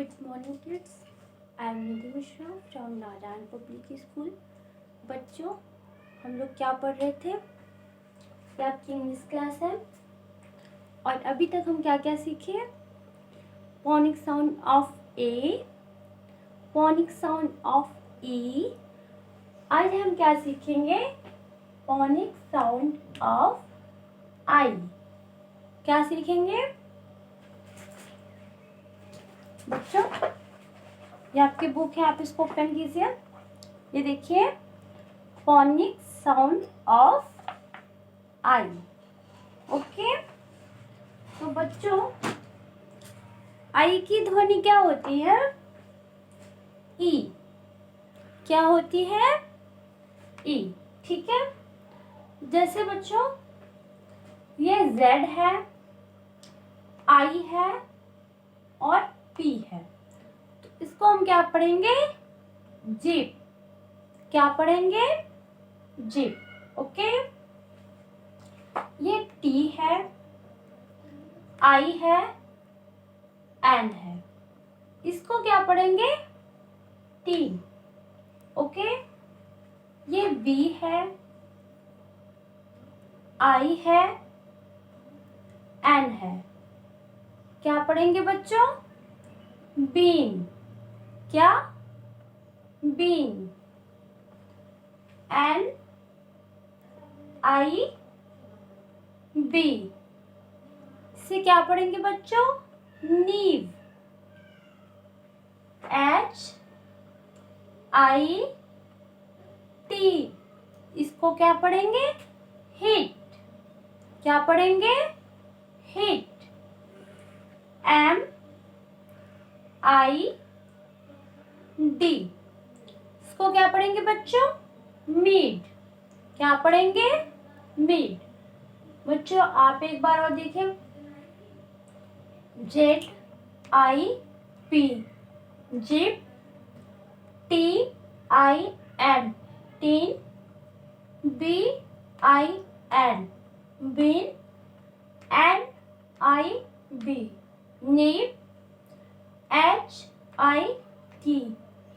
Good morning kids. I am Nidhi Mishra from Narayan public school. बच्चों, हम लोग क्या पढ़ रहे थे? ये आपकी इंग्लिश क्लास है और अभी तक हम क्या क्या सीखे? Phonic sound of A, phonic sound of E. आज हम क्या सीखेंगे? Phonic sound of I. क्या सीखेंगे बच्चों? ये आपकी बुक है, आप इसको ओपन कीजिए। ये देखिए, phonic sound of I. Okay, तो बच्चों आई की ध्वनि क्या होती है? ई। क्या होती है? ई। ठीक है, जैसे बच्चों ये जेड है, आई है और पी है, तो इसको हम क्या पढ़ेंगे? जिप। क्या पढ़ेंगे? जिप। ओके, ये टी है, आई है, एन है, इसको क्या पढ़ेंगे? टी। ओके, ये बी है, आई है, एन है, क्या पढ़ेंगे बच्चों? बीन। क्या? बीन। एन आई बी, इसे क्या पढ़ेंगे बच्चों? नीव। एच आई टी, इसको क्या पढ़ेंगे? हिट। क्या पढ़ेंगे? हिट। एम आई डी, इसको क्या पढ़ेंगे बच्चों? मीड। क्या पढ़ेंगे? मीड। बच्चों आप एक बार और देखें। Z I P, zip. T I N, tin. B I N, bin. N I B, nib. H I T,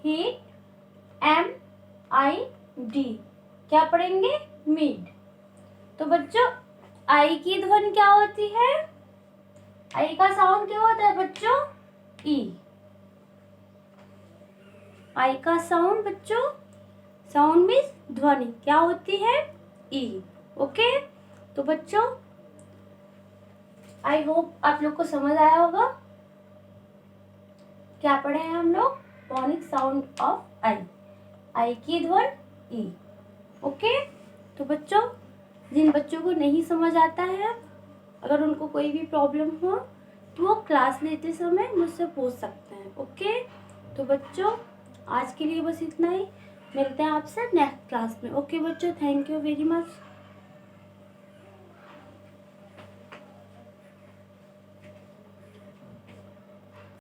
hit. M I D, क्या पढ़ेंगे? मीड। तो बच्चों आई की ध्वनि क्या होती है? आई का साउंड क्या होता है बच्चों? ई। आई का साउंड बच्चों, साउंड मीन्स ध्वनि, क्या होती है? ई। ओके, तो बच्चों आई होप आप लोग को समझ आया होगा। क्या पढ़े हैं हम लोग? फोनिक साउंड ऑफ आई, आई की ध्वनि ई। ओके, तो बच्चों जिन बच्चों को नहीं समझ आता है, अगर उनको कोई भी प्रॉब्लम हो तो वो क्लास लेते समय मुझसे पूछ सकते हैं। ओके, तो बच्चों आज के लिए बस इतना ही। मिलते हैं आपसे नेक्स्ट क्लास में। ओके बच्चों, थैंक यू वेरी मच।